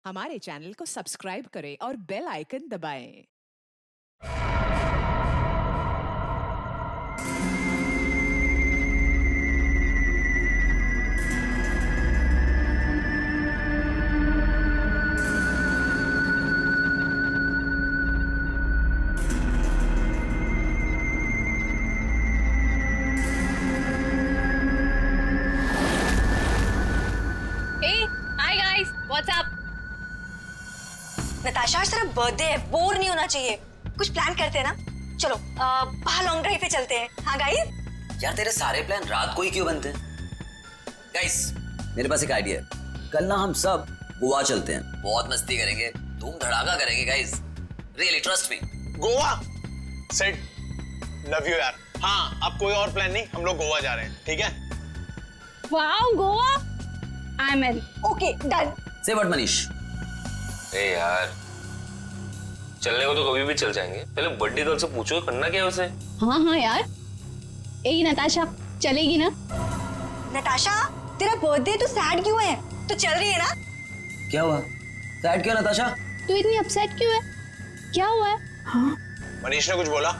हमारे चैनल को सब्सक्राइब करें और बेल आइकन दबाएं। Hi guys, what's up? Natasha, आज तेरा बर्थडे है, बोर नहीं होना चाहिए। कुछ प्लान करते हैं ना? चलो बाहर लॉन्ग ड्राइव पे चलते हैं। हाँ गाइस? यार तेरे सारे प्लान रात को ही क्यों बनते हैं? गाइस, मेरे पास एक आइडिया है। कल ना हम सब गोवा चलते हैं, बहुत मस्ती करेंगे, धूम धड़ाका करेंगे guys. Really trust me. Goa set, love you यार। हाँ, अब कोई और प्लान नहीं, हम लोग गोवा जा रहे हैं, ठीक है? Wow, Goa, I am in. Okay, done. से व्हाट मनीष? ए यार, चलने को तो कभी भी चल जाएंगे, पहले बर्थडे गर्ल से पूछो करना क्या है उसे। हाँ यार। ए नताशा, चलेगी ना? नताशा, तेरा बर्थडे तो सैड क्यों है? तो चल रही है ना? क्या हुआ? सैड क्यों नताशा? तू इतनी अपसेट क्यों है? क्या हुआ है? मनीष ने कुछ बोला?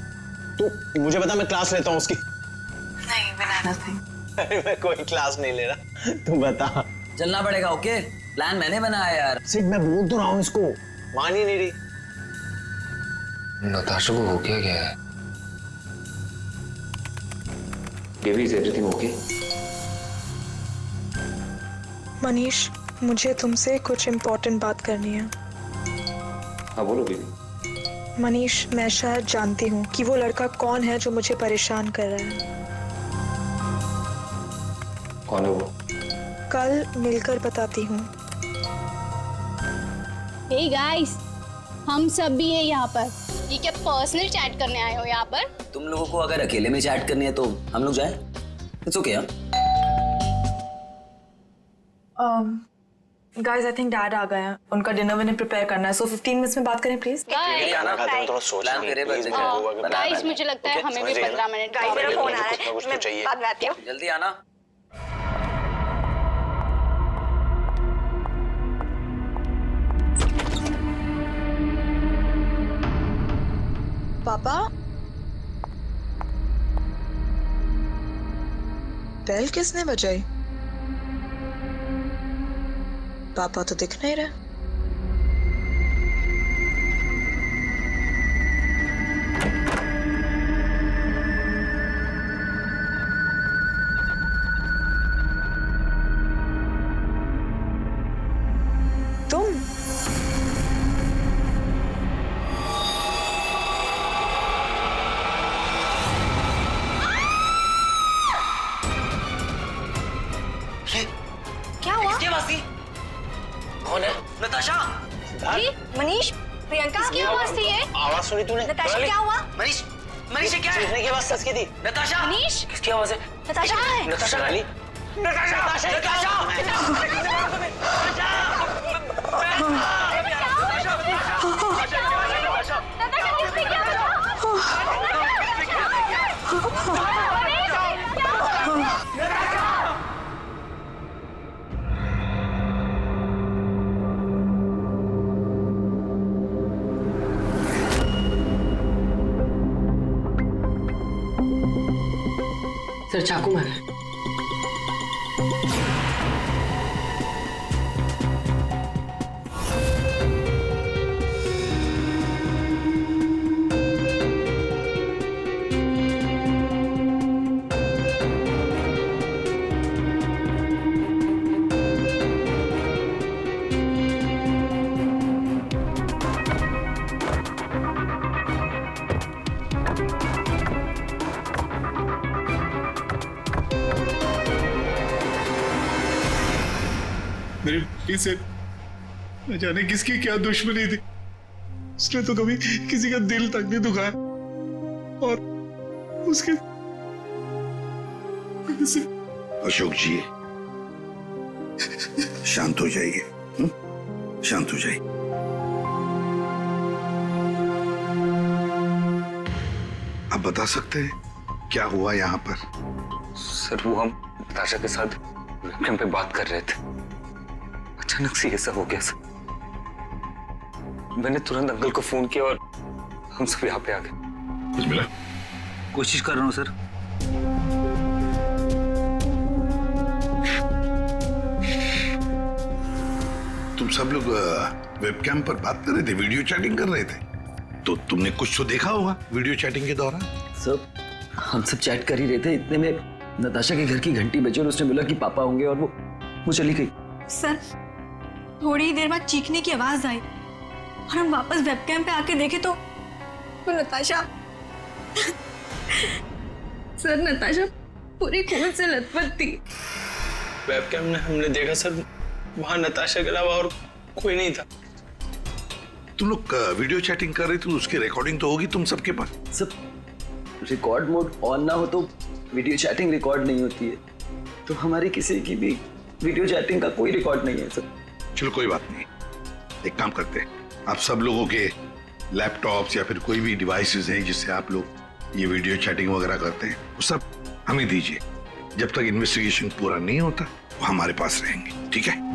तू मुझे बता, मैं क्लास लेता हूँ उसकी। नहीं, बिना नथिंग। अरे मैं कोई क्लास नहीं ले रहा, तू बता। चलना पड़ेगा। ओके, प्लान मैंने बनाया यार। सिट, मैं बोल तो रहा हूँ इसको, मान ही नहीं रही। नताशा को हो क्या है? Baby, is everything okay? Manish, मुझे तुमसे कुछ इम्पोर्टेंट बात करनी है। हाँ बोलो बेबी। मनीष, मैं शायद जानती हूँ कि वो लड़का कौन है जो मुझे परेशान कर रहा है। कौन है वो? कल मिलकर बताती हूँ। हे गाइस, हम सब भी हैं यहाँ पर। ये क्या पर्सनल चैट करने आए हो यहाँ पर? तुम लोगों को अगर अकेले में चैट करनी है तो हम लोग जाएं? It's okay. Guys, I think dad आ गए हैं। उनका डिनर विनर प्रिपेयर करना है, सो 15 मिनट्स में बात करें प्लीज। खाना खाते में थोड़ा सोच प्लान लेंगे, तेरे please, बच्चे मैं गोवा का गाइस, plan मुझे लगता है हमें भी समझ रही है 15 ना? मिनट गाइस, मेरा फोन आ रहा कुछ ना कुछ है, तो मैं चाहिए। बाद में आती हूँ। जल्दी आना। पापा, बेल किसने बजाई? पापा तो दिख नहीं रहे। तुम? क्या हुआ? क्या बात थी? कौन है? नताशा। अरे, मनीष, प्रियंका, क्या आवाज थी ये? आवाज सुनी तूने? नताशा, क्या हुआ? मनीष, मनीष ये क्या है? चीखने की आवाज सच की थी। नताशा। मनीष, किसकी आवाज है? नताशा कहाँ है? नताशा गाली। सर, चाकू मारा है। मेरे बेटी से न जाने किसकी क्या दुश्मनी थी। उसने तो कभी किसी का दिल तक नहीं दुखाया और उसके अशोक जी, शांत हो जाइए, शांत हो जाइए। आप बता सकते हैं क्या हुआ यहाँ पर? सर, वो हम नताशा के साथ वेबकैम पे बात कर रहे थे, अचानक से ऐसा हो गया सर। मैंने तुरंत अंकल को फोन किया और हम सब यहाँ पे आ गए। कुछ मिला? कोशिश कर रहा हूँ सर। तुम सब लोग वेबकैम पर बात कर रहे थे, वीडियो चैटिंग कर रहे थे, तो तुमने कुछ तो देखा होगा वीडियो चैटिंग के दौरान। सर हम सब चैट कर ही रहे थे, इतने में नताशा के घर की घंटी बजी और उसने बोला कि पापा होंगे और वो चली गई। सर थोड़ी ही देर बाद चीखने की आवाज आई और हम वापस वेबकैम पे आके देखे तो नताशा सर नताशा पूरी खून से लथपथ थी। वेबकैम में हमने देखा सर, वहां नताशा के अलावा और कोई नहीं था। तुम लोग वीडियो चैटिंग कर रहे थे, उसकी रिकॉर्डिंग तो होगी तुम सबके पास। सब रिकॉर्ड मोड ऑन ना हो तो वीडियो चैटिंग रिकॉर्ड नहीं होती है, तो हमारी किसी की भी वीडियो चैटिंग का कोई रिकॉर्ड नहीं है सर। चलो कोई बात नहीं, एक काम करते हैं, आप सब लोगों के लैपटॉप्स या फिर कोई भी डिवाइसेस हैं जिससे आप लोग ये वीडियो चैटिंग वगैरह करते हैं, वो सब हमें दीजिए। जब तक इन्वेस्टिगेशन पूरा नहीं होता वो हमारे पास रहेंगे, ठीक है?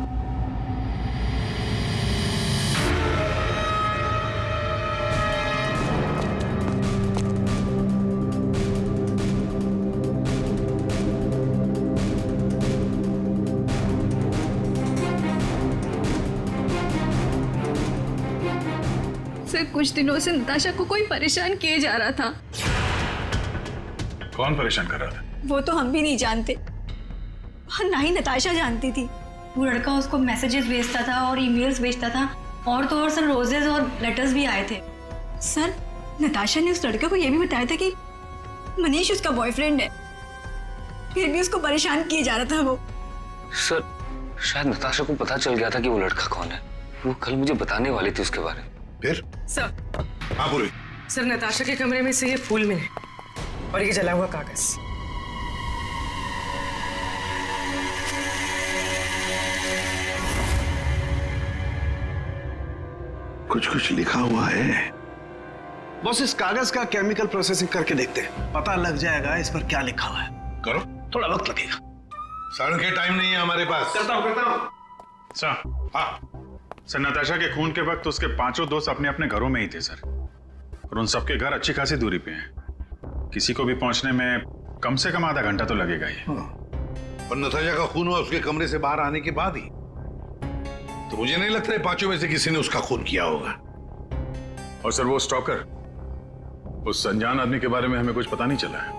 सर कुछ दिनों से नताशा को कोई परेशान किए जा रहा था। कौन परेशान कर रहा था? वो तो हम भी नहीं जानते और ना ही नताशा जानती थी। वो लड़का उसको मैसेजेस भेजता था और ईमेल्स भेजता था, और तो और सर रोजेस और लेटर्स भी आए थे। सर नताशा ने उस लड़के को यह भी बताया था कि मनीष उसका बॉयफ्रेंड है, फिर भी उसको परेशान किए जा रहा था वो। सर शायद नताशा को पता चल गया था कि वो लड़का कौन है, वो कल मुझे बताने वाली थी उसके बारे में। फिर? सर हाँ बोलो। सर नताशा के कमरे में से ये फूल मिले और ये जला हुआ कागज। कुछ लिखा हुआ है। बॉस इस कागज का केमिकल प्रोसेसिंग करके देखते हैं, पता लग जाएगा इस पर क्या लिखा हुआ है। करो, थोड़ा वक्त लगेगा। सर के टाइम नहीं है हमारे पास। करता हूँ। सर हाँ सर, नताशा के खून के वक्त उसके 5 दोस्त अपने अपने घरों में ही थे सर, और उन सबके घर अच्छी खासी दूरी पे हैं। किसी को भी पहुंचने में कम से कम आधा घंटा तो लगेगा ही। और नताशा का खून हुआ उसके कमरे से बाहर आने के बाद ही, तो मुझे नहीं लगता है 5 में से किसी ने उसका खून किया होगा। और सर वो स्टॉकर, उस अनजान आदमी के बारे में हमें कुछ पता नहीं चला है,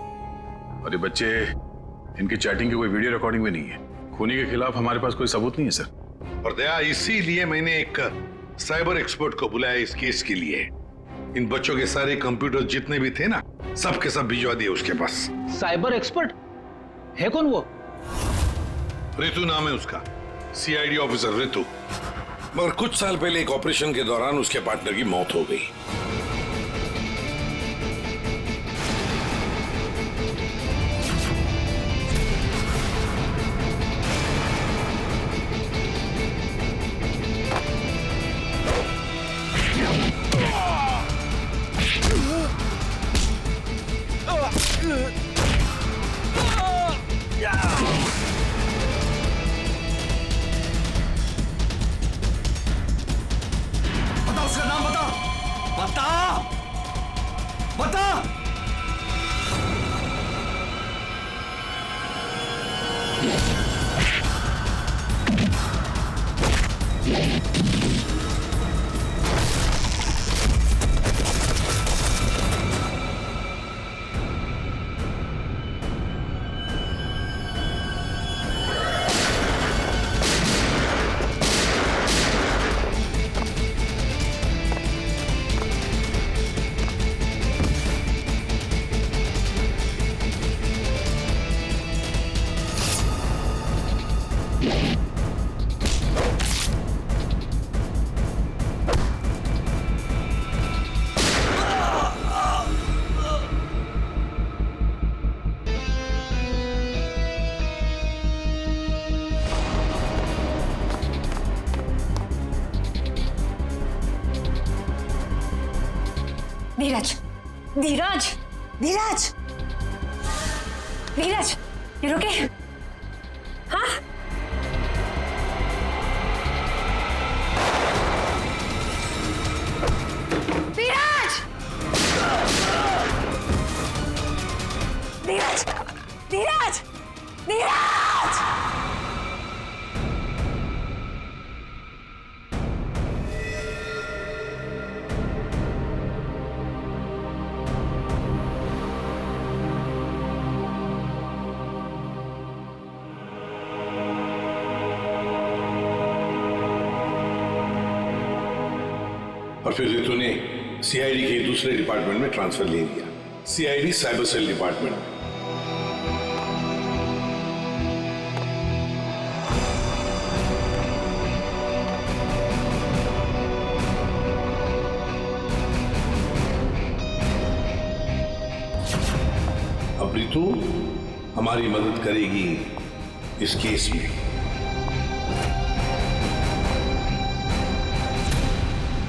और ये बच्चे, इनकी चैटिंग की कोई वीडियो रिकॉर्डिंग भी नहीं है। खूनी के खिलाफ हमारे पास कोई सबूत नहीं है सर। और दया, इसीलिए मैंने एक साइबर एक्सपर्ट को बुलाया इस केस के लिए। इन बच्चों के सारे कंप्यूटर जितने भी थे ना, सब के सब भिजवा दिए उसके पास। साइबर एक्सपर्ट है कौन वो? ऋतु नाम है उसका, सीआईडी ऑफिसर ऋतु। मगर कुछ साल पहले एक ऑपरेशन के दौरान उसके पार्टनर की मौत हो गई। धीरज, धीरज, धीरज, धीरज, ये रुके? हाँ? और फिर रितु ने सीआईडी के दूसरे डिपार्टमेंट में ट्रांसफर ले लिया, सीआईडी साइबर सेल डिपार्टमेंट। अब रितु हमारी मदद करेगी इस केस में।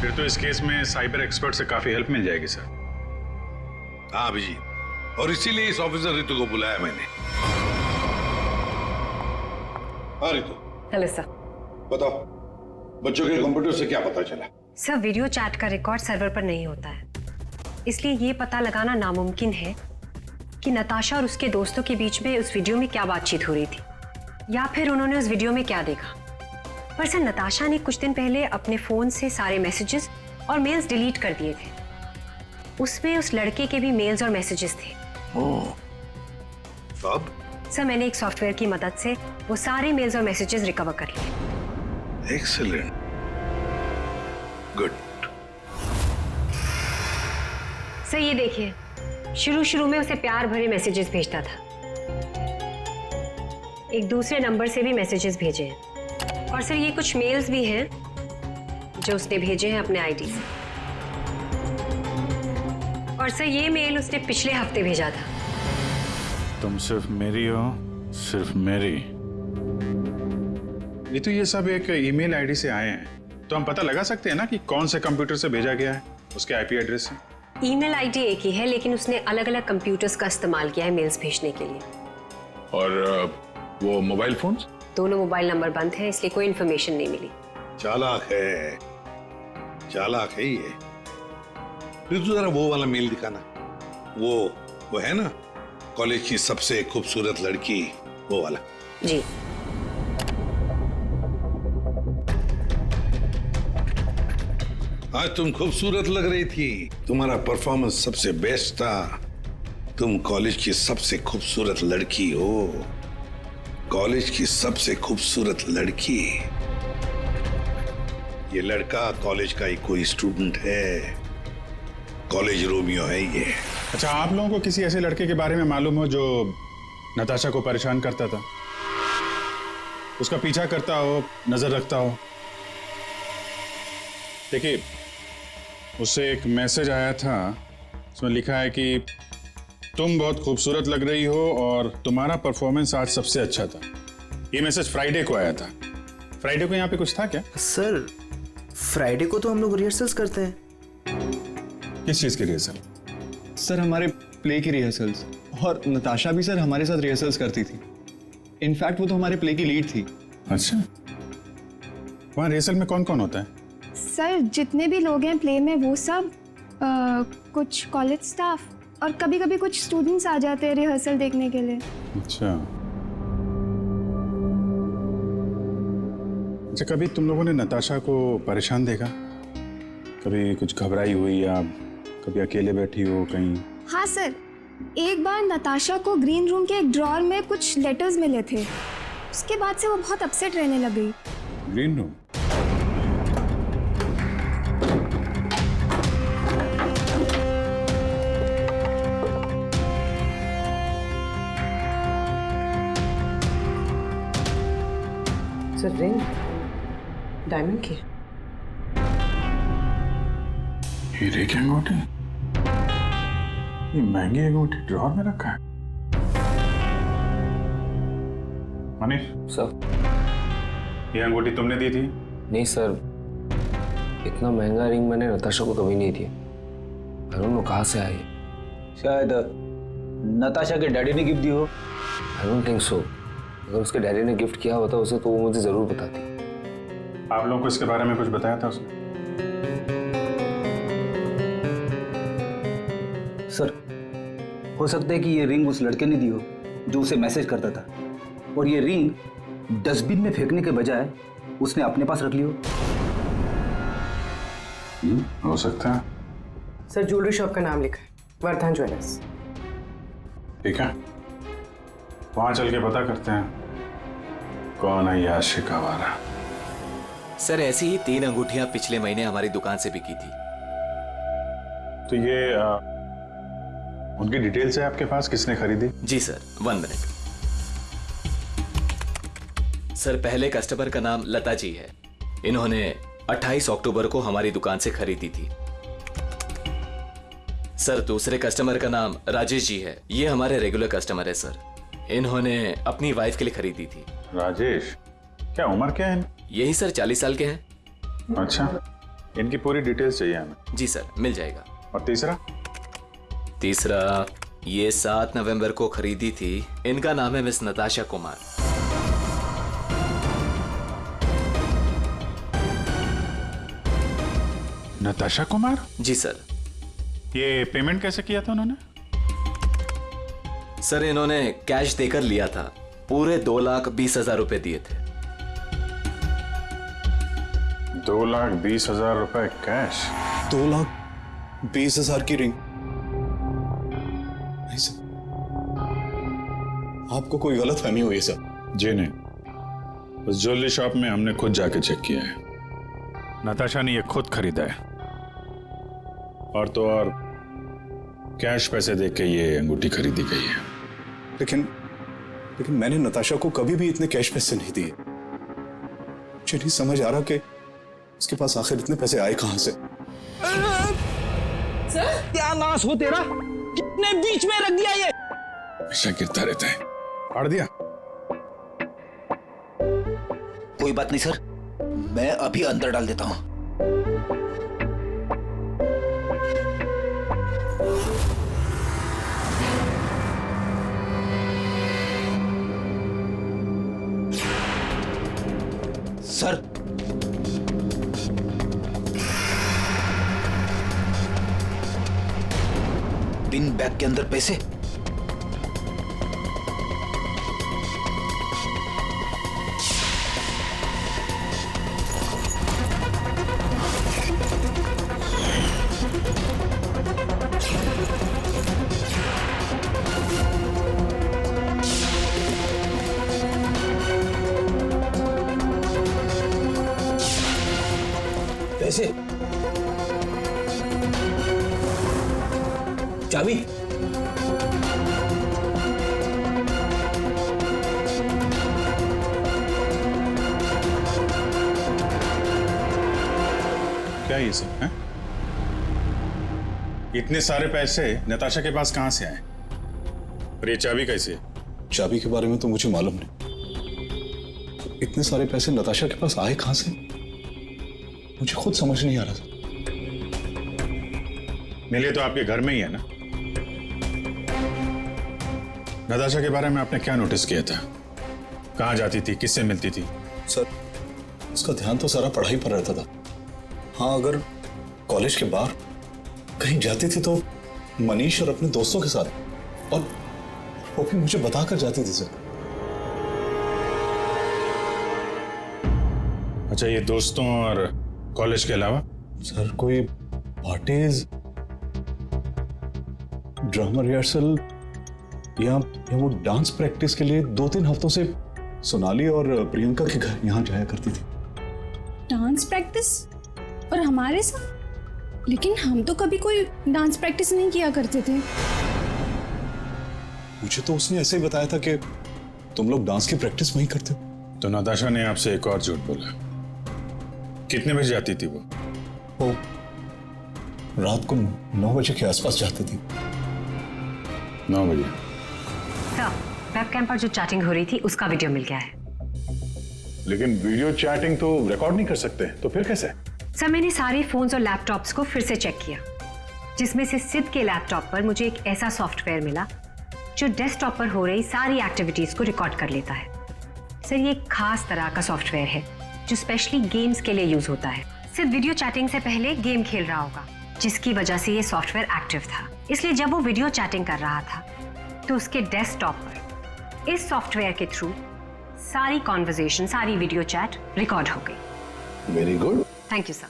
फिर तो इस केस में साइबर एक्सपर्ट से काफी हेल्प मिल जाएगी सर। हाँ अभिजीत, और इसीलिए इस ऑफिसर रितु को बुलाया मैंने। हाँ रितु। Hello sir. बताओ, बच्चों के कंप्यूटर से क्या पता चला? सर, वीडियो चैट का रिकॉर्ड सर्वर पर नहीं होता है, इसलिए ये पता लगाना नामुमकिन है कि नताशा और उसके दोस्तों के बीच में उस वीडियो में क्या बातचीत हो रही थी, या फिर उन्होंने उस वीडियो में क्या देखा। पर सर, नताशा ने कुछ दिन पहले अपने फोन से सारे मैसेजेस और मेल्स डिलीट कर दिए थे। उसमें उस लड़के के भी मेल्स और मैसेजेस थे। अब? सर, मैंने एक सॉफ्टवेयर की मदद से वो सारे मेल्स और मैसेजेस रिकवर कर लिए। Excellent, good. सर ये देखिए, शुरू में उसे प्यार भरे मैसेजेस भेजता था। एक दूसरे नंबर से भी मैसेजेस भेजे हैं। और सर ये कुछ मेल्स भी हैं जो उसने भेजे हैं अपने आईडी से। और सर ये मेल उसने पिछले हफ्ते भेजा था। तुम सिर्फ मेरी हो, सिर्फ मेरी। ये तो ये सब एक ईमेल आईडी से आए हैं, तो हम पता लगा सकते हैं ना कि कौन से कंप्यूटर से भेजा गया है, उसके आईपी एड्रेस से। ईमेल आईडी एक ही है, लेकिन उसने अलग अलग कंप्यूटर्स का इस्तेमाल किया है मेल्स भेजने के लिए। और वो मोबाइल फोन्स? दोनों मोबाइल नंबर बंद है, इसलिए कोई इन्फॉर्मेशन नहीं मिली। चालाक है, चालाक है ये। फिर तो जरा वो वाला मेल दिखाना। वो है ना, कॉलेज की सबसे खूबसूरत लड़की, वो वाला। जी। आज तुम खूबसूरत लग रही थी, तुम्हारा परफॉर्मेंस सबसे बेस्ट था। तुम कॉलेज की सबसे खूबसूरत लड़की हो, कॉलेज की सबसे खूबसूरत लड़की। ये लड़का कॉलेज का ही कोई स्टूडेंट है, कॉलेज रोमियो है ये। अच्छा, आप लोगों को किसी ऐसे लड़के के बारे में मालूम हो जो नताशा को परेशान करता था, उसका पीछा करता हो, नजर रखता हो? देखिए, उससे एक मैसेज आया था, उसमें लिखा है कि तुम बहुत खूबसूरत लग रही हो और तुम्हारा परफॉर्मेंस आज सबसे अच्छा था। ये मैसेज फ्राइडे को आया था। फ्राइडे को यहाँ पे कुछ था क्या? सर, फ्राइडे को तो हम लोग रिहर्सल्स करते हैं। किस चीज की रिहर्सल? सर, हमारे प्ले की रिहर्सल्स। और नताशा भी सर हमारे साथ रिहर्सल्स करती थी। इनफैक्ट वो तो हमारे प्ले की लीड थी। अच्छा, वहाँ रिहर्सल में कौन कौन होता है? सर, जितने भी लोग हैं प्ले में वो सब, कुछ कॉलेज स्टाफ और कभी कभी कुछ स्टूडेंट्स आ जाते हैं रिहर्सल देखने के लिए। अच्छा, कभी तुम लोगों ने नताशा को परेशान देखा? कभी कुछ घबराई हुई या कभी अकेले बैठी हो कहीं? हाँ सर, एक बार नताशा को ग्रीन रूम के एक ड्रॉअर में कुछ लेटर्स मिले थे। उसके बाद से वो बहुत अपसेट रहने लग गई। Green room? Sir, ring diamond की। हीरे की अंगूठी? ये महंगी अंगूठी ड्रॉअर में रखा है? मनीष सर, ये अंगूठी तुमने दी थी? नहीं सर, इतना महंगा रिंग मैंने नताशा को कभी नहीं दिया। आई डोंट नो कहाँ से आई। शायद नताशा के डैडी ने गिफ्ट दी हो। I don't think so. अगर उसके डैडी ने गिफ्ट किया होता उसे तो वो मुझे जरूर बताती। आप लोगों को इसके बारे में कुछ बताया था उसने? सर, हो सकता है कि ये रिंग उस लड़के ने दी हो जो उसे मैसेज करता था, और ये रिंग डस्टबिन में फेंकने के बजाय उसने अपने पास रख ली हो। हो सकता है। सर, ज्वेलरी शॉप का नाम लिखा है, वर्धन ज्वेलर्स। ठीक है, वहां चल के पता करते हैं कौन है ये आशिक आवारा। सर, ऐसी ही 3 अंगूठियां पिछले महीने हमारी दुकान से बिकी थी। तो ये उनकी डिटेल्स है आपके पास, किसने खरीदी? जी सर, 1 मिनट। सर, पहले कस्टमर का नाम लता जी है। इन्होंने 28 अक्टूबर को हमारी दुकान से खरीदी थी। सर, दूसरे कस्टमर का नाम राजेश जी है। ये हमारे रेगुलर कस्टमर है सर। इन्होंने अपनी वाइफ के लिए खरीदी थी। राजेश, क्या उम्र क्या है? यही सर 40 साल के हैं। अच्छा, इनकी पूरी डिटेल्स चाहिए हमें। जी सर, मिल जाएगा। और तीसरा? तीसरा ये 7 नवंबर को खरीदी थी। इनका नाम है मिस नताशा कुमार। नताशा कुमार? जी सर। ये पेमेंट कैसे किया था उन्होंने? सर, इन्होंने कैश देकर लिया था। पूरे 2,20,000 रुपए दिए थे। 2,20,000 रुपए कैश? 2,20,000 की रिंग? नहीं सर, आपको कोई गलत फहमी हुई है सर। जी नहीं, उस ज्वेलरी शॉप में हमने खुद जाके चेक किया है। नताशा ने ये खुद खरीदा है, और तो और कैश पैसे देके के ये अंगूठी खरीदी गई है। लेकिन मैंने नताशा को कभी भी इतने कैश पैसे नहीं दिए। मुझे नहीं समझ आ रहा कि उसके पास आखिर इतने पैसे आए कहां से। क्या नाश हो तेरा, कितने बीच में रख दिया ये। हमेशा गिरता रहता है। फाड़ दिया? कोई बात नहीं सर, मैं अभी अंदर डाल देता हूं। सर, पिन बैग के अंदर पैसे। पैसे, चाबी, क्या ये सब है? इतने सारे पैसे नताशा के पास कहां से आए? और ये चाबी कैसे है? चाबी के बारे में तो मुझे मालूम नहीं। इतने सारे पैसे नताशा के पास आए कहां से, मुझे खुद समझ नहीं आ रहा था। मिले तो आपके घर में ही है ना? नताशा के बारे में आपने क्या नोटिस किया था? कहां जाती थी, किससे मिलती थी? सर, उसका ध्यान तो सारा पढ़ाई पर रहता था। हाँ, अगर कॉलेज के बाहर कहीं जाती थी तो मनीष और अपने दोस्तों के साथ, और वो भी मुझे बताकर जाती थी सर। अच्छा, ये दोस्तों और कॉलेज के अलावा? सर, कोई पार्टीज, ड्रामा रिहर्सल या वो डांस प्रैक्टिस के लिए 2-3 हफ्तों से सोनाली और प्रियंका के घर यहाँ जाया करती थी। Dance practice? और हमारे साथ? लेकिन हम तो कभी कोई डांस प्रैक्टिस नहीं किया करते थे। मुझे तो उसने ऐसे ही बताया था कि तुम लोग डांस की प्रैक्टिस वहीं करते हो। तो नताशा ने आपसे एक और झूठ बोला। कितने बजे जाती थी वो? वो रात को 9 बजे के आसपास जाती थी। 9 बजे? सर, वेबकैम पर जो चैटिंग हो रही थी उसका वीडियो मिल गया है। लेकिन वीडियो चैटिंग तो रिकॉर्ड नहीं कर सकते, तो फिर कैसे? सर, मैंने सारे फोन्स और लैपटॉप्स को फिर से चेक किया, जिसमें से सिद्ध के लैपटॉप पर मुझे एक ऐसा सॉफ्टवेयर मिला जो डेस्कटॉप पर हो रही सारी एक्टिविटीज को रिकॉर्ड कर लेता है। सर, ये एक खास तरह का सॉफ्टवेयर है जो स्पेशली गेम्स के लिए यूज होता है। सिर्फ वीडियो चैटिंग से पहले गेम खेल रहा होगा, जिसकी वजह से ये सॉफ्टवेयर एक्टिव था। इसलिए जब वो वीडियो चैटिंग कर रहा था तो उसके डेस्कटॉप पर इस सॉफ्टवेयर के थ्रू सारी कॉन्वर्सेशन, सारी वीडियो चैट रिकॉर्ड हो गई। Very good, thank you sir.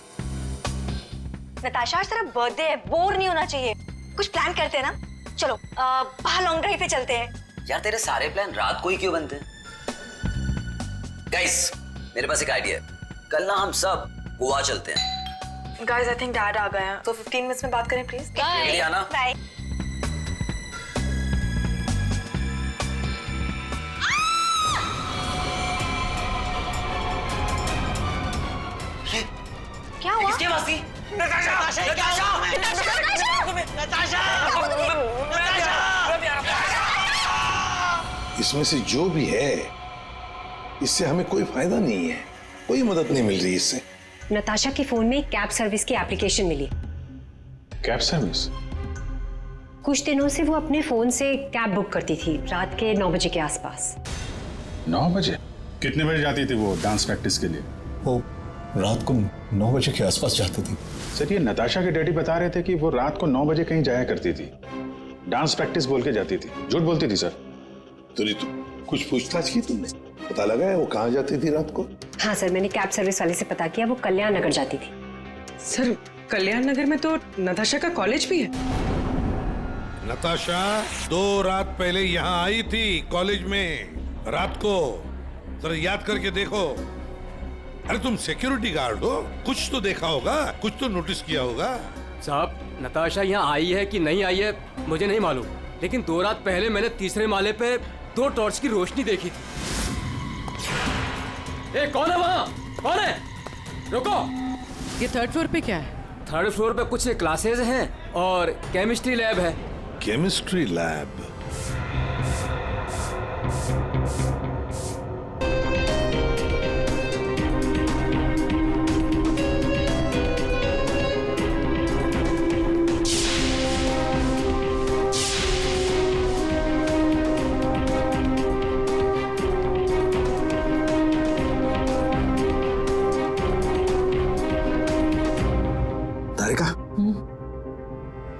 Natasha, आज तेरा बर्थडे है, बोर नहीं होना चाहिए। कुछ प्लान करते हैं ना? चलो बाहर लॉन्ग ड्राइव पे चलते हैं। यार, तेरे सारे प्लान रात को ही क्यों बनते हैं? गाइस, मेरे पास एक आइडिया है। कल ना हम सब गोवा चलते हैं। गाइस आई थिंक डैड आ गए हैं, तो 15 मिनट्स में बात करें प्लीज। जल्दी आना। बाय। क्या हुआ? किसके पास थी? इसमें से जो भी है इससे हमें कोई फायदा नहीं है, कोई मदद नहीं मिल रही इससे। नताशा के फोन में कैब सर्विस की एप्लीकेशन मिली। Cab service? कुछ दिनों से वो अपने फोन से कैब बुक करती थी रात के 9 बजे के आसपास। 9 बजे? कितने बजे जाती थी वो डांस प्रैक्टिस के लिए? वो रात को 9 बजे के आसपास जाती थी। सर, ये नताशा के डैडी बता रहे थे कि वो रात को 9 बजे कहीं जाया करती थी, डांस प्रैक्टिस बोल के जाती थी। झूठ बोलती थी सर? तो कुछ पूछताछ की तुमने? पता लगा है वो कहाँ जाती थी रात को? हाँ सर, मैंने कैब सर्विस वाले से पता किया, वो कल्याण नगर जाती थी। सर कल्याण नगर में तो नताशा का कॉलेज भी है। नताशा 2 रात पहले यहाँ आई थी कॉलेज में रात को, जरा याद करके देखो। अरे तुम सिक्योरिटी गार्ड हो, कुछ तो देखा होगा, कुछ तो नोटिस किया होगा। साहब, नताशा यहाँ आई है कि नहीं आई है मुझे नहीं मालूम, लेकिन 2 रात पहले मैंने तीसरे माले पे 2 टॉर्च की रोशनी देखी थी। ए, कौन है वहाँ? कौन है? रुको। ये 3rd फ्लोर पे क्या है? 3rd फ्लोर पे कुछ क्लासेज हैं और केमिस्ट्री लैब है। Chemistry lab?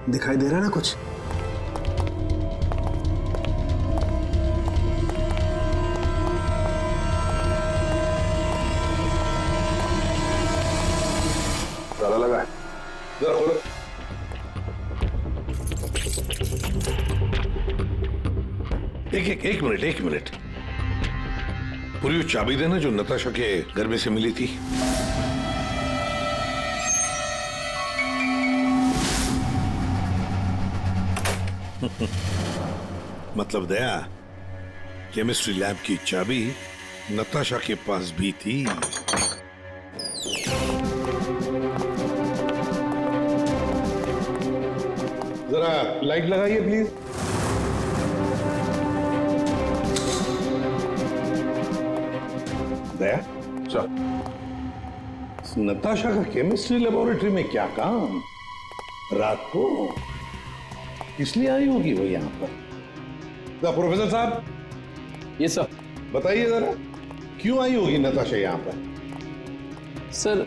दिखाई दे रहा है ना कुछ? ताला लगा है, जरा खोलो। एक मिनट। पूरी वो चाबी देना जो नताशा के घर में से मिली थी। मतलब दया, केमिस्ट्री लैब की चाबी नताशा के पास भी थी। जरा लाइट लगाइए प्लीज। दया सर, नताशा का केमिस्ट्री लेबोरेटरी में क्या काम? रात को इसलिए आई होगी वो यहाँ पर। तो प्रोफेसर साहब, ये सर बताइए जरा, क्यों आई होगी नताशा यहाँ पर? सर,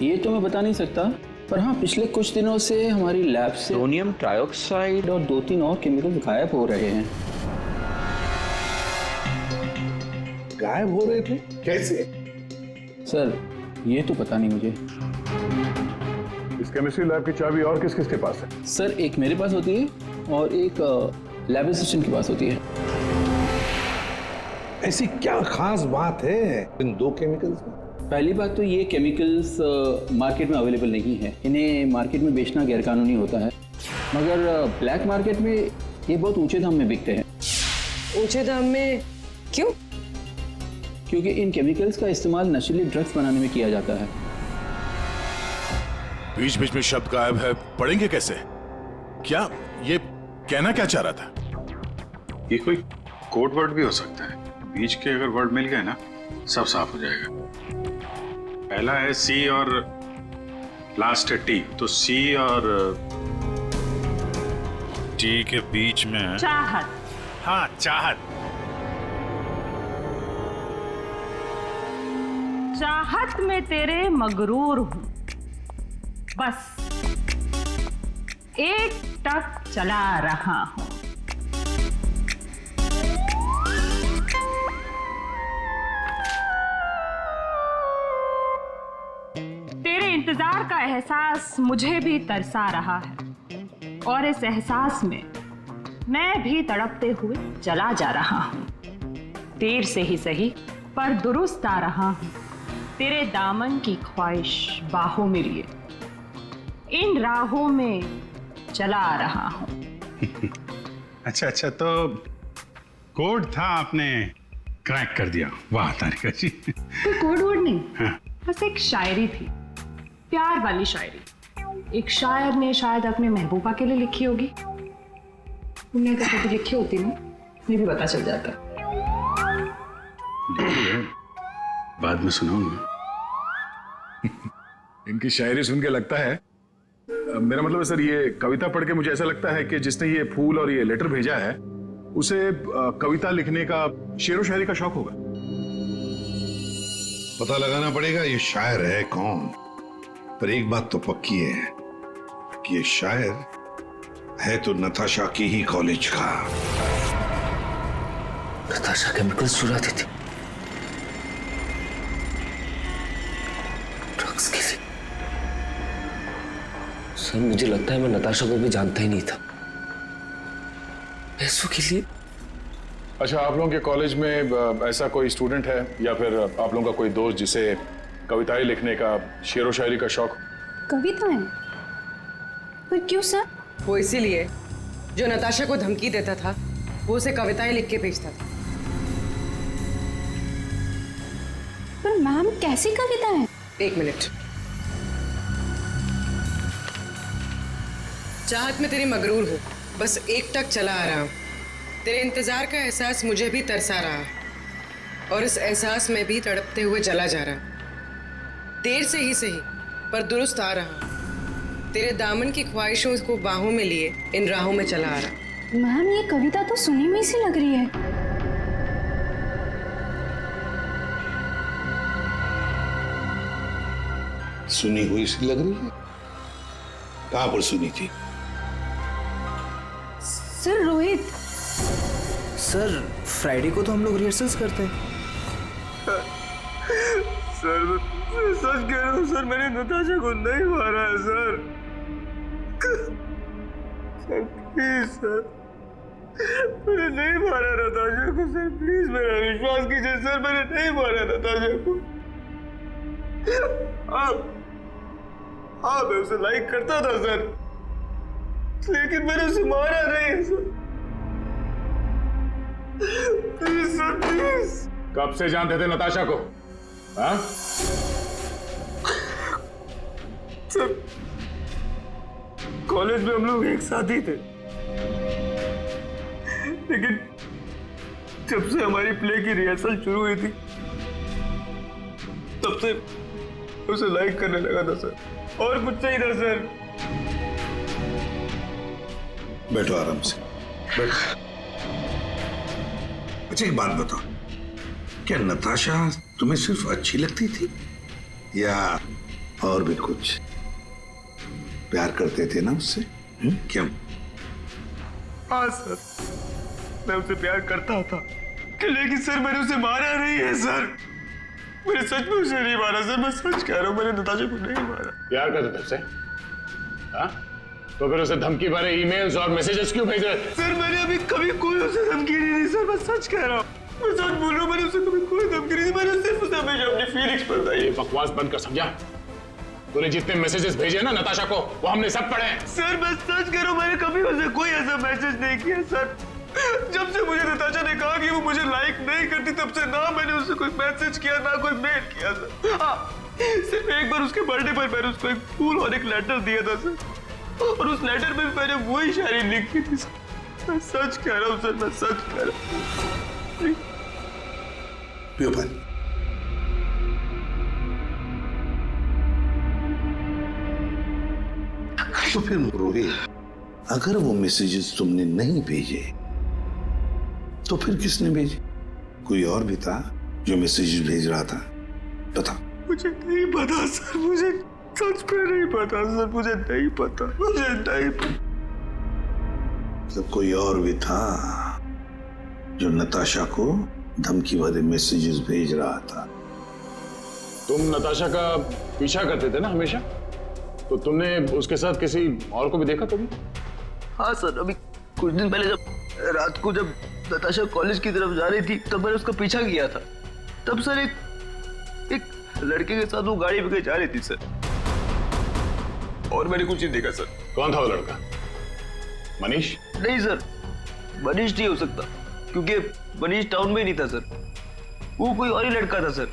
ये तो मैं बता नहीं सकता, पर हाँ, पिछले कुछ दिनों से हमारी लैब से सोडियम ट्राइऑक्साइड और 2-3 और केमिकल गायब हो रहे हैं। गायब हो रहे थे? कैसे? सर, ये तो पता नहीं मुझे। इस केमिस्ट्री लैब की चाबी और किस किस के पास है? सर, एक मेरे पास होती है और एक लैब असिस्टेंट के पास होती है। ऐसी क्या खास बात है इन 2 केमिकल्स में? पहली बात तो ये केमिकल्स मार्केट में अवेलेबल नहीं है, इन्हें मार्केट में बेचना गैरकानूनी होता है, मगर ब्लैक मार्केट में ये बहुत ऊंचे दाम में बिकते हैं। ऊंचे दाम में क्यों? क्योंकि इन केमिकल्स का इस्तेमाल नशीली ड्रग्स बनाने में किया जाता है। बीच बीच में शब्द गायब है, पढ़ेंगे कैसे? क्या ये कहना क्या चाह रहा था? ये कोई कोड वर्ड भी हो सकता है, बीच के अगर वर्ड मिल गए ना सब साफ हो जाएगा। पहला है सी और लास्ट है टी, तो सी और टी के बीच में है चाहत। हाँ, चाहत। चाहत में तेरे मगरूर हूं, बस एक टक चला रहा हूं। तेरे इंतजार का एहसास मुझे भी तरसा रहा है और इस एहसास में मैं भी तड़पते हुए चला जा रहा हूं। देर से ही सही पर दुरुस्त आ रहा हूं, तेरे दामन की ख्वाहिश बाहों में लिए इन राहों में चला आ रहा हूं। अच्छा अच्छा, तो कोड था, आपने क्रैक कर दिया। वाह तारिका जी। कोई कोड वोड नहीं, हाँ। बस एक शायरी थी, प्यार वाली शायरी। एक शायर ने शायद अपने महबूबा के लिए लिखी होगी। उन्हें तो कभी लिखी होती ना, मुझे भी पता चल जाता। बाद में सुनाऊंगा। इनकी शायरी सुन के लगता है, मेरा मतलब है सर, ये कविता पढ़ के मुझे ऐसा लगता है कि जिसने ये फूल और ये लेटर भेजा है उसे कविता लिखने का, शेरो शायरी का शौक होगा। पता लगाना पड़ेगा ये शायर है कौन, पर एक बात तो पक्की है कि ये शायर है तो नताशा की ही कॉलेज का। नताशा केमिकल्स चुराती थी ड्रग्स के लिए। सर मुझे लगता है मैं नताशा को भी जानता ही नहीं था। पैसों के लिए। अच्छा, आप लोगों के कॉलेज में ऐसा कोई स्टूडेंट है या फिर आप लोगों का कोई दोस्त जिसे कविताएं लिखने का, शेरो शायरी का शौक? कविताएं? पर क्यों सर? वो इसीलिए जो नताशा को धमकी देता था वो उसे कविताएं लिख के भेजता था। पर मैम कैसी कविताएं? एक मिनट। चाहत में तेरी मगरूर हो, बस एक टक चला आ रहा हूं। तेरे इंतजार का एहसास मुझे भी तरसा रहा और इस एहसास में भी तड़पते हुए जला जा रहा। देर से ही सही पर दुरुस्त आ रहा। तेरे दामन की ख्वाहिशों को बाहों में लिए इन राहों में चला आ रहा। मैम ये कविता तो सुनी हुई सी लग रही है। सुनी हुई सी लग रही है? कहां पर सुनी थी? सर रोहित। सर फ्राइडे को तो हम लोग रिहर्सल्स करते हैं। सर सच कह रहा हूँ सर, मैंने नताशा को नहीं मारा है सर। सर प्लीज सर, मैंने नहीं मारा नताशा को सर, प्लीज मेरा विश्वास कीजिए सर, मैंने नहीं मारा नताशा को। हाँ मैं उसे लाइक करता था सर, लेकिन मैंने उसे मारा नहीं है सर। Please sir please. कब से जानते थे नताशा को? हाँ? सर कॉलेज में हम लोग एक साथ ही थे, लेकिन जब से हमारी प्ले की रिहर्सल शुरू हुई थी तब से उसे लाइक करने लगा था सर, और कुछ नहीं था सर। बैठो आराम से, बैठो। अच्छा एक बात बताओ, क्या नताशा तुम्हें सिर्फ अच्छी लगती थी या और भी कुछ? प्यार करते थे ना उससे? क्यों? हाँ सर, मैं उसे प्यार करता था, लेकिन सर मैंने उसे मारा नहीं है सर। मैंने सच में उसे नहीं मारा सर, मैं सच कह रहा हूँ, मैंने नताशा को नहीं मारा। प्यार करते थे उससे? हाँ? तो फिर उसे धमकी भरे ईमेल्स और मैसेजेस क्यों भेज रहे? सर मैंने अभी कभी कोई उसे धमकी नहीं दी सर, मैं सच कह रहा हूँ, मैं सच बोल रहा हूँ, मैंने उसे कभी कोई धमकी नहीं दी, मैंने सिर्फ उसे हमेशा अपनी फीलिंग्स बताई। ये बकवास बंद कर, समझा? तूने जितने मैसेजेस भेजे ना नताशा को, वो हमने सब पढ़े हैं। सर मैं सच कह रहा हूँ, मैंने कभी उसे कोई ऐसा मैसेज नहीं किया सर। जब से मुझे नताशा ने कहा कि वो मुझे लाइक नहीं करती, तब से ना मैंने उसे कोई मैसेज किया ना कोई मेल किया सर। हाँ, सिर्फ एक बार उसके बर्थडे पर मैंने उसको एक फूल और एक लेटर दिया था सर, और उस लेटर में मैंने वही शायरी लिखी थी सर। मैं सच कह रहा हूँ सर, मैं सच कह रहा हूँ। पियो पानी। तो फिर रोहित, अगर वो मैसेजेस तुमने नहीं भेजे तो फिर किसने भेजे? कोई और भी था जो मैसेजेस भेज रहा था? बता। मुझे नहीं पता सर, मुझे सच में नहीं पता सर, मुझे नहीं पता, मुझे नहीं पता। तो कोई और भी था जो नताशा को धमकी भरे मैसेजेस भेज रहा था? तुम नताशा का पीछा करते थे ना हमेशा, तो तुमने उसके साथ किसी और को भी देखा कभी? हाँ सर, अभी कुछ दिन पहले जब रात को जब नताशा कॉलेज की तरफ जा रही थी तब मैंने उसका पीछा किया था। तब सर एक लड़के के साथ वो गाड़ी पे जा रही थी सर, और मैंने कुछ नहीं देखा सर। कौन था वो लड़का? मनीष? नहीं सर, मनीष नहीं हो सकता, क्योंकि मनीष टाउन में ही नहीं था सर। वो कोई और ही लड़का था सर।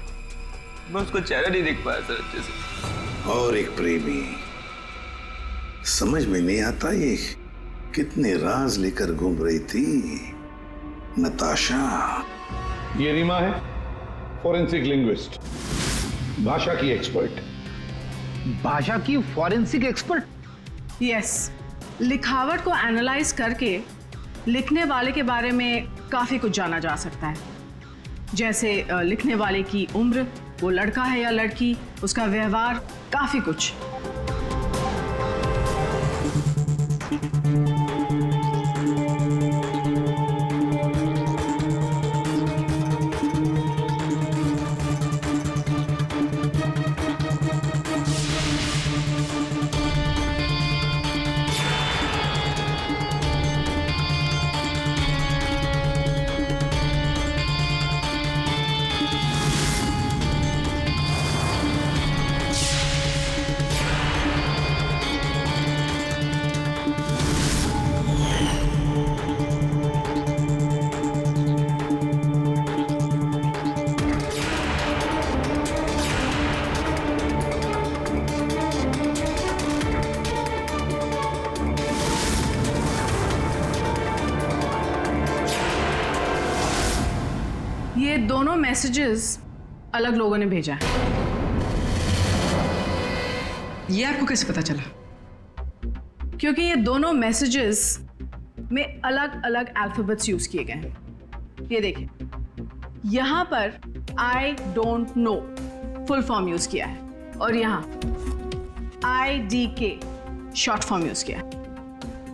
मैं उसका चेहरा नहीं देख पाया सर अच्छे से। और एक प्रेमी, समझ में नहीं आता ये कितने राज लेकर घूम रही थी नताशा। ये रीमा है, फॉरेंसिक लिंग्विस्ट, भाषा की एक्सपर्ट। भाषा की फॉरेंसिक एक्सपर्ट? यस, लिखावट को एनालाइज करके लिखने वाले के बारे में काफी कुछ जाना जा सकता है, जैसे लिखने वाले की उम्र, वो लड़का है या लड़की, उसका व्यवहार, काफी कुछ। ये दोनों मैसेजेस अलग लोगों ने भेजा है। ये आपको कैसे पता चला? क्योंकि ये दोनों मैसेजेस में अलग अलग अल्फाबेट्स यूज किए गए हैं। ये देखिए, यहां पर I don't know full form use किया है, और यहां IDK शॉर्ट फॉर्म यूज किया है।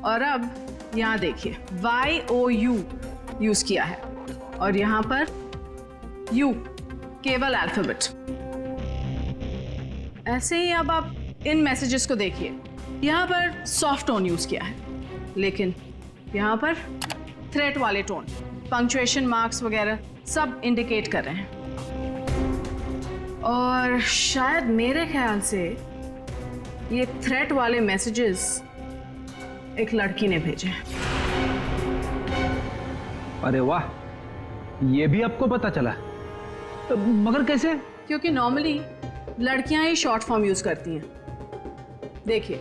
और अब यहां देखिए, YOU यूज किया है, और यहां पर U केवल अल्फाबेट। ऐसे ही अब आप इन मैसेजेस को देखिए, यहां पर सॉफ्ट टोन यूज किया है, लेकिन यहां पर थ्रेट वाले टोन, पंक्चुएशन मार्क्स वगैरह सब इंडिकेट कर रहे हैं। और शायद मेरे ख्याल से ये थ्रेट वाले मैसेजेस एक लड़की ने भेजे हैं। अरे वाह, ये भी आपको पता चला? तो मगर कैसे? क्योंकि नॉर्मली लड़कियां ही शॉर्ट फॉर्म यूज करती हैं। देखिए,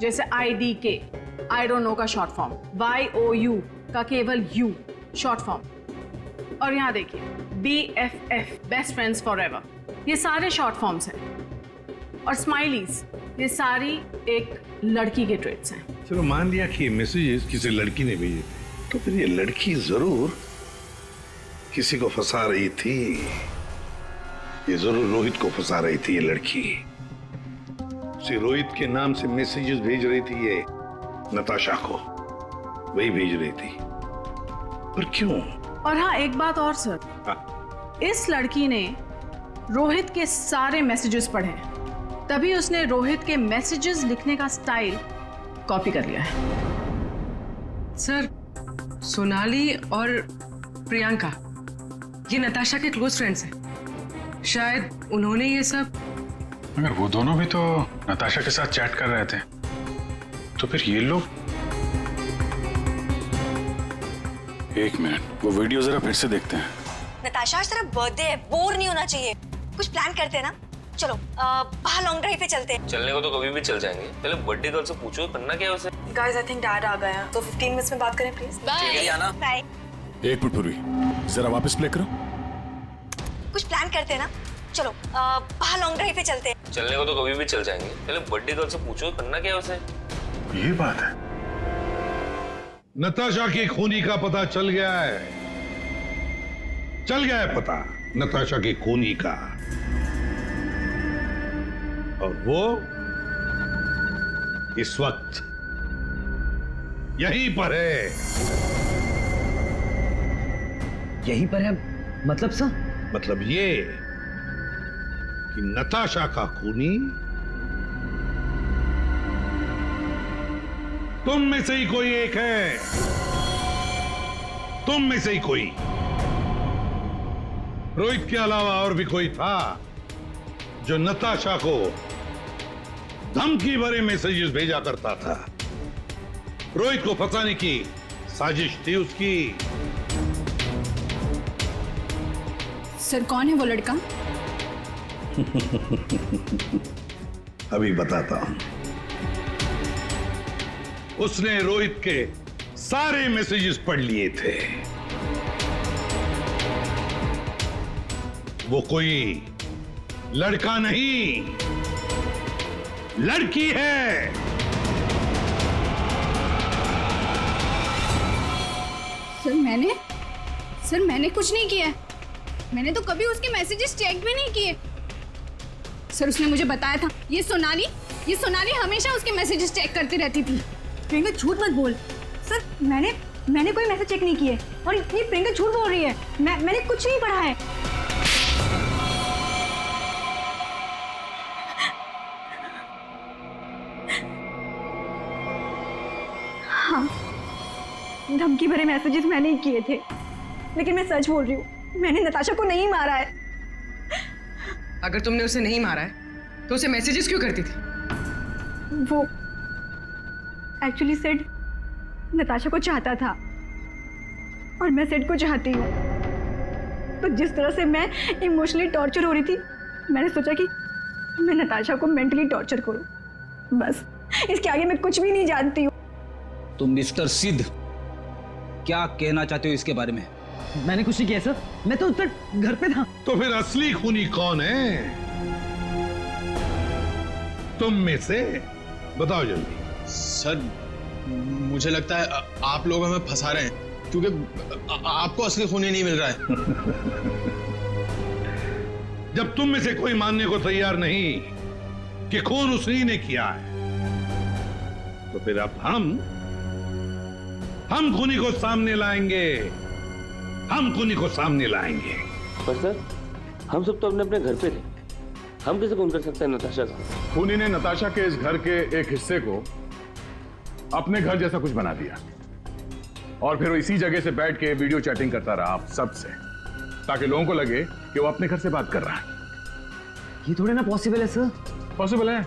जैसे IDK, आई डोंट नो का शॉर्ट फॉर्म, YOU का केवल U शॉर्ट फॉर्म, और यहाँ देखिए BFF, बेस्ट फ्रेंड्स फॉरएवर, ये सारे शॉर्ट फॉर्म्स हैं। और स्माइलीज, ये सारी एक लड़की के ट्रेट्स हैं। चलो मान लिया कि ये मैसेजेस किसी लड़की ने भेजे, तो फिर ये लड़की जरूर किसी को फंसा रही थी। ये जरूर रोहित को फंसा रही थी ये लड़की। उसे रोहित के नाम से मैसेजेस भेज रही थी ये नताशा को, वही भेज रही थी। पर क्यों? और हाँ, एक बात और सर, इस लड़की ने रोहित के सारे मैसेजेस पढ़े, तभी उसने रोहित के मैसेजेस लिखने का स्टाइल कॉपी कर लिया है। सर, सोनाली और प्रियंका ये नताशा के क्लोज फ्रेंड्स हैं। शायद उन्होंने ये सब। मगर वो दोनों भी तो नताशा के साथ चैट कर रहे थे, तो फिर ये लोग। एक मिनट, वो वीडियो जरा फिर से देखते हैं। नताशा, आज तेरा बर्थडे है, बोर नहीं होना चाहिए। कुछ प्लान करते हैं ना? चलो बाहर लॉन्ग ड्राइव पे चलते हैं। चलने को तो कभी भी चल जाएंगे, पहले बर्थडे गर्ल से पूछो करना क्या है उसे। गाइस, आई थिंक डैड आ गए हैं, तो 15 मिनट्स में बात करें प्लीज। बाय। एक मिनट पूर्वी, जरा वापस प्ले करो। कुछ प्लान करते हैं ना? चलो बाहर लॉन्ग ड्राइव पे चलते हैं। चलने को तो कभी भी चल जाएंगे, पहले बर्थडे गर्ल से पूछो करना क्या है उसे। ये बात है। नताशा की खूनी का पता चल गया है, चल गया है पता नताशा की खूनी का। और वो इस वक्त यहीं पर है। यहीं पर है मतलब सर? मतलब ये कि नताशा का खूनी तुम में से ही कोई एक है, तुम में से ही कोई। रोहित के अलावा और भी कोई था जो नताशा को धमकी भरे मैसेजेस भेजा करता था। रोहित को फंसाने की साजिश थी उसकी। सर कौन है वो लड़का? अभी बताता हूं। उसने रोहित के सारे मैसेजेस पढ़ लिए थे। वो कोई लड़का नहीं, लड़की है। सर मैंने कुछ नहीं किया। मैंने तो कभी उसके मैसेजेस चेक भी नहीं किए। सर उसने मुझे बताया था, ये सोनाली हमेशा उसके मैसेजेस चेक करती रहती थी। प्रियंका झूठ मत बोल। सर मैंने कोई मैसेज चेक नहीं किए और ये प्रियंका झूठ बोल रही है। मैंने कुछ नहीं पढ़ा है। हाँ, धमकी भरे मैसेजेस मैंने ही किए थे, लेकिन मैं सच बोल रही हूँ, मैंने नताशा को नहीं मारा है। अगर तुमने उसे नहीं मारा है तो उसे मैसेजेस क्यों करती थी? वो एक्चुअली सेड नताशा को चाहता था और मैं सेड को चाहती हूँ। तो जिस तरह से मैं इमोशनली टॉर्चर हो रही थी, मैंने सोचा कि मैं नताशा को मेंटली टॉर्चर करूँ। बस इसके आगे मैं कुछ भी नहीं जानती हूँ। तो मिस्टर सिद्ध, क्या कहना चाहते हो इसके बारे में? मैंने कुछ नहीं किया सर, मैं तो उस वक्त घर पे था। तो फिर असली खूनी कौन है? तुम में से बताओ जल्दी। सर मुझे लगता है आप लोग हमें फंसा रहे हैं, क्योंकि आपको असली खूनी नहीं मिल रहा है। जब तुम में से कोई मानने को तैयार नहीं कि खून उसी ने किया है, तो फिर अब हम खूनी को सामने लाएंगे। हम खूनी को सामने लाएंगे। पर सर, हम सब तो अपने घर पे थे, हम कैसे खून कर सकते हैं नताशा का? खूनी ने नताशा के इस घर के एक हिस्से को अपने घर जैसा कुछ बना दिया और फिर वो इसी जगह से बैठ के वीडियो चैटिंग करता रहा आप सबसे, ताकि लोगों को लगे कि वो अपने घर से बात कर रहा है। ये थोड़े ना पॉसिबल है सर। पॉसिबल है।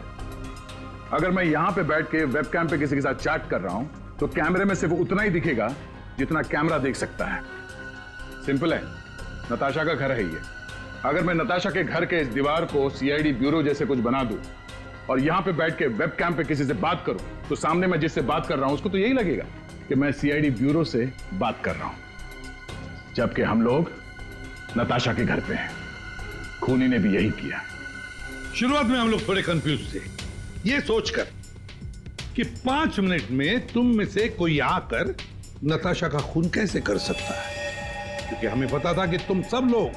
अगर मैं यहां पे बैठ के वेबकैम पे किसी के साथ चैट कर रहा हूं तो कैमरे में सिर्फ उतना ही दिखेगा जितना कैमरा देख सकता है। सिंपल है, नताशा का घर है ये। अगर मैं नताशा के घर के इस दीवार को सीआईडी ब्यूरो जैसे कुछ बना दूं और यहां पे बैठ के वेबकैम पे किसी से बात करूं, तो सामने मैं जिससे बात कर रहा हूं उसको तो यही लगेगा कि मैं सीआईडी ब्यूरो से बात कर रहा हूं, जबकि हम लोग नताशा के घर पे हैं। खूनी ने भी यही किया। शुरुआत में हम लोग थोड़े कंफ्यूज थे, ये सोचकर कि 5 मिनट में तुम में से कोई आकर नताशा का खून कैसे कर सकता है, क्योंकि हमें पता था कि तुम सब लोग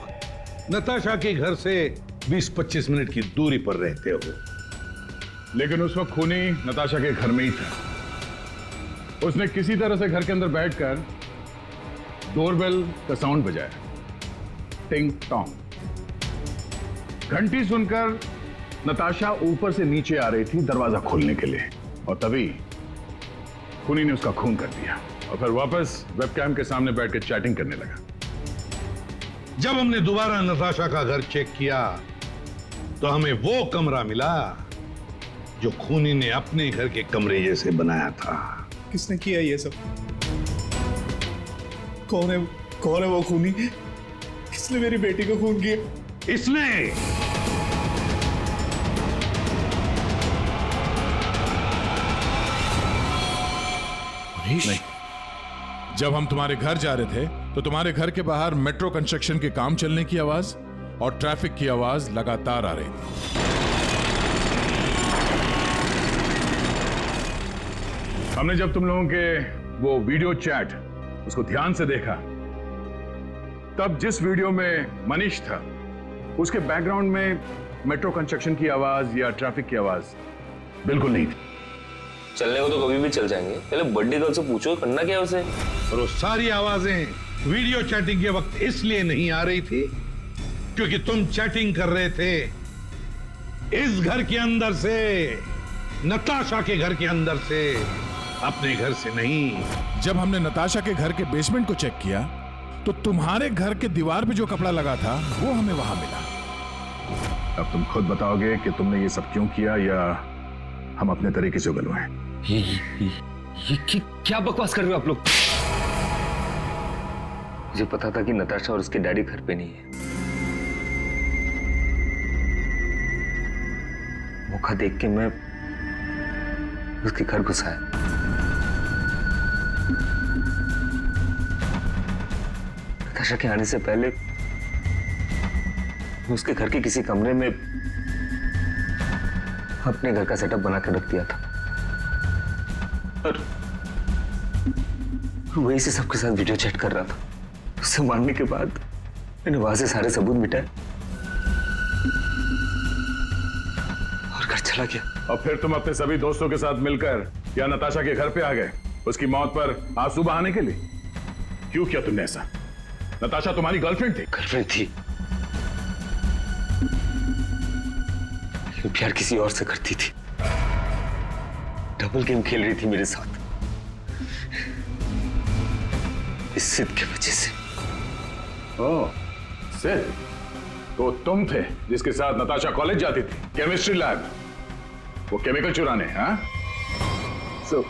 नताशा के घर से 20-25 मिनट की दूरी पर रहते हो। लेकिन उस वक्त खूनी नताशा के घर में ही था। उसने किसी तरह से घर के अंदर बैठकर डोरबेल का साउंड बजाया, टिंग टोंग। घंटी सुनकर नताशा ऊपर से नीचे आ रही थी दरवाजा खोलने के लिए, और तभी खूनी ने उसका खून कर दिया और फिर वापस वेबकैम के सामने बैठकर चैटिंग करने लगा। जब हमने दोबारा नताशा का घर चेक किया तो हमें वो कमरा मिला जो खूनी ने अपने घर के कमरे जैसे बनाया था। किसने किया ये सब? कौन है वो खूनी? किसने मेरी बेटी को खून किया? इसने। नहीं, जब हम तुम्हारे घर जा रहे थे तो तुम्हारे घर के बाहर मेट्रो कंस्ट्रक्शन के काम चलने की आवाज और ट्रैफिक की आवाज लगातार आ रही थी। हमने जब तुम लोगों के वो वीडियो चैट उसको ध्यान से देखा, तब जिस वीडियो में मनीष था उसके बैकग्राउंड में मेट्रो कंस्ट्रक्शन की आवाज या ट्रैफिक की आवाज बिल्कुल नहीं थी। चलने को तो कभी भी चल जाएंगे, पहले बड्डी गर्ल से पूछो करना क्या है उसे। और वो सारी आवाजें वीडियो चैटिंग के वक्त इसलिए नहीं आ रही थी क्योंकि तुम चैटिंग कर रहे थे इस घर के अंदर से, नताशा के घर के अंदर से, अपने घर से नहीं। जब हमने नताशा के घर के बेसमेंट को चेक किया तो तुम्हारे घर के दीवार पे जो कपड़ा लगा था वो हमें वहां मिला। अब तुम खुद बताओगे कि तुमने ये सब क्यों किया या हम अपने तरीके से उगलवाएं। ये क्या बकवास कर रहे हो आप लोग? मुझे पता था कि नताशा और उसके डैडी घर पे नहीं है। मौका देख के मैं उसके घर घुस आया। नताशा के आने से पहले मैं उसके घर के किसी कमरे में अपने घर का सेटअप बना के रख दिया था और वही से सबके साथ वीडियो चैट कर रहा था। उससे मारने के बाद मैंने वहां से सारे सबूत मिटाए और घर चला गया। और फिर तुम अपने सभी दोस्तों के साथ मिलकर या नताशा के घर पे आ गए उसकी मौत पर आंसू बहाने के लिए। क्यों किया तुमने ऐसा? नताशा तुम्हारी गर्लफ्रेंड थी। गर्लफ्रेंड थी, लेकिन प्यार किसी और से करती थी। डबल गेम खेल रही थी मेरे साथ, इस सिद्ध की वजह से। ओह, सिद्ध? तो तुम थे जिसके साथ नताशा कॉलेज जाती थी, केमिस्ट्री लैब, वो केमिकल चुराने। हाँ? So,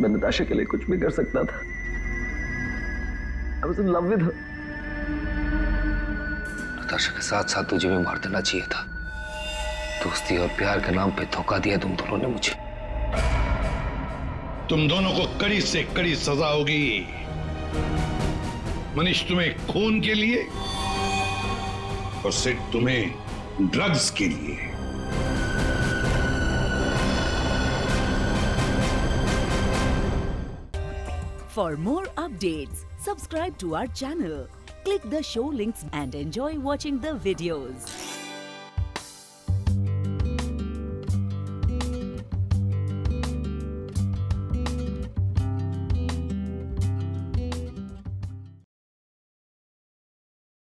मैं नताशा के लिए कुछ भी कर सकता था। I was in love with her. Natasha के साथ साथ तुझे भी मार देना चाहिए था। दोस्ती और प्यार के नाम पे धोखा दिया तुम दोनों ने मुझे। तुम दोनों को कड़ी से कड़ी सजा होगी। मनीष तुम्हें खून के लिए और सिड तुम्हें ड्रग्स के लिए। For more updates, subscribe to our channel, click the show links and enjoy watching the videos.